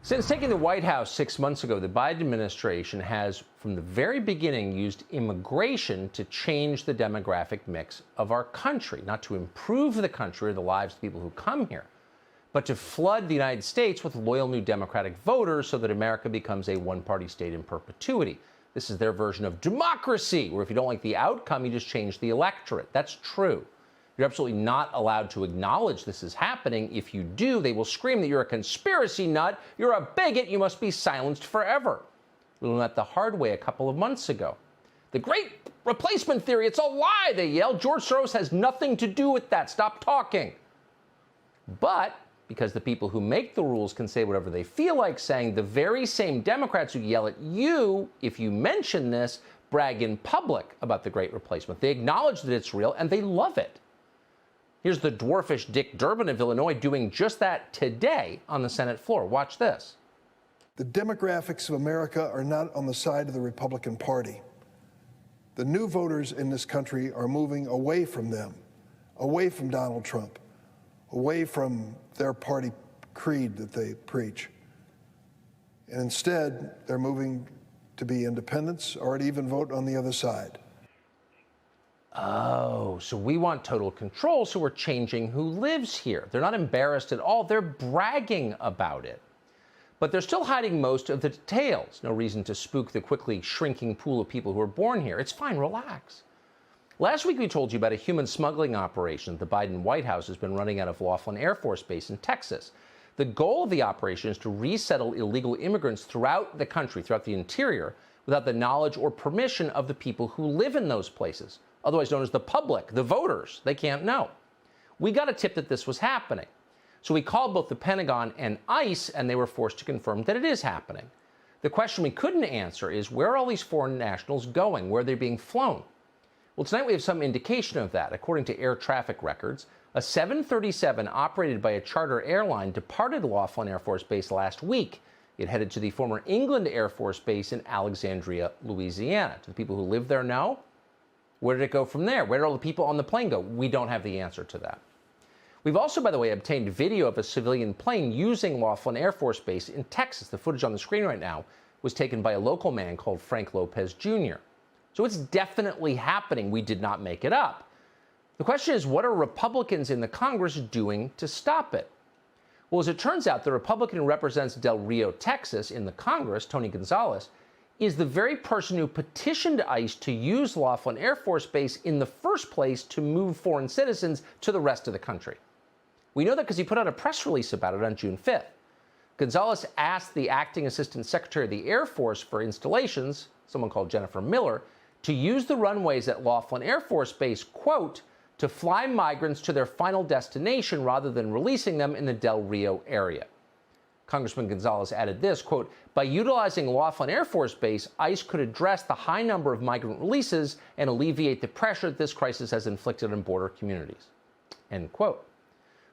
Since taking the White House 6 months ago, the Biden administration has, from the very beginning, used immigration to change the demographic mix of our country, not to improve the country or the lives of people who come here, but to flood the United States with loyal new Democratic voters so that America becomes a one-party state in perpetuity. This is their version of democracy, where if you don't like the outcome, you just change the electorate. That's true. You're absolutely not allowed to acknowledge this is happening. If you do, they will scream that you're a conspiracy nut, you're a bigot, you must be silenced forever. We learned that the hard way a couple of months ago. The great replacement theory, it's a lie, they yelled. George Soros has nothing to do with that. Stop talking. But because the people who make the rules can say whatever they feel like saying, the very same Democrats who yell at you if you mention this brag in public about the great replacement. They acknowledge that it's real and they love it. Here's the dwarfish Dick Durbin of Illinois doing just that today on the Senate floor. Watch this. The demographics of America are not on the side of the Republican Party. The new voters in this country are moving away from them, away from Donald Trump, away from their party creed that they preach. And instead, they're moving to be independents or to even vote on the other side. Oh, so we want total control, so we're changing who lives here. They're not embarrassed at all. They're bragging about it. But they're still hiding most of the details. No reason to spook the quickly shrinking pool of people who are born here. It's fine, relax. Last week, we told you about a human smuggling operation the Biden White House has been running out of Laughlin Air Force Base in Texas. The goal of the operation is to resettle illegal immigrants throughout the country, throughout the interior, without the knowledge or permission of the people who live in those places, otherwise known as the public, the voters. They can't know. We got a tip that this was happening. So we called both the Pentagon and ICE, and they were forced to confirm that it is happening. The question we couldn't answer is, where are all these foreign nationals going? Where are they being flown? Well, tonight we have some indication of that. According to air traffic records, a 737 operated by a charter airline departed Laughlin Air Force Base last week. It headed to the former England Air Force Base in Alexandria, Louisiana. Do the people who live there know? Where did it go from there? Where did all the people on the plane go? We don't have the answer to that. We've also, by the way, obtained video of a civilian plane using Laughlin Air Force Base in Texas. The footage on the screen right now was taken by a local man called Frank Lopez Jr. So it's definitely happening. We did not make it up. The question is, what are Republicans in the Congress doing to stop it? Well, as it turns out, the Republican who represents Del Rio, Texas, in the Congress, Tony Gonzalez, is the very person who petitioned ICE to use Laughlin Air Force Base in the first place to move foreign citizens to the rest of the country. We know that because he put out a press release about it on June 5th. Gonzalez asked the acting assistant secretary of the Air Force for installations, someone called Jennifer Miller, to use the runways at Laughlin Air Force Base, quote, to fly migrants to their final destination rather than releasing them in the Del Rio area. Congressman Gonzalez added this, quote, by utilizing Laughlin Air Force Base, ICE could address the high number of migrant releases and alleviate the pressure that this crisis has inflicted on border communities, end quote.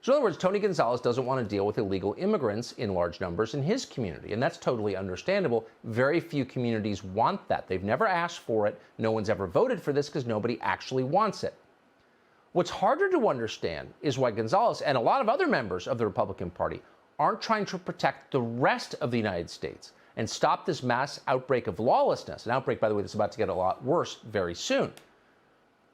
So in other words, Tony Gonzalez doesn't want to deal with illegal immigrants in large numbers in his community, and that's totally understandable. Very few communities want that. They've never asked for it. No one's ever voted for this because nobody actually wants it. What's harder to understand is why Gonzalez and a lot of other members of the Republican Party aren't trying to protect the rest of the United States and stop this mass outbreak of lawlessness, an outbreak, by the way, that's about to get a lot worse very soon.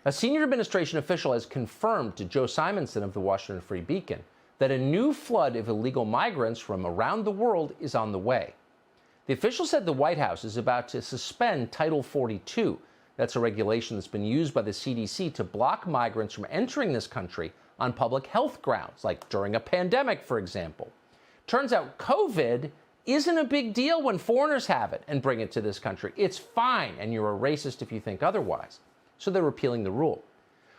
A senior administration official has confirmed to Joe Simonson of the Washington Free Beacon that a new flood of illegal migrants from around the world is on the way. The official said the White House is about to suspend Title 42. That's a regulation that's been used by the CDC to block migrants from entering this country on public health grounds, like during a pandemic, for example. Turns out COVID isn't a big deal when foreigners have it and bring it to this country. It's fine, and you're a racist if you think otherwise. So they're repealing the rule.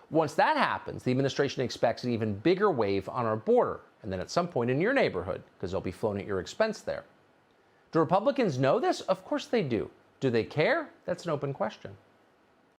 Once that happens, the administration expects an even bigger wave on our border, and then at some point in your neighborhood, because they'll be flown at your expense there. Do Republicans know this? Of course they do. Do they care? That's an open question.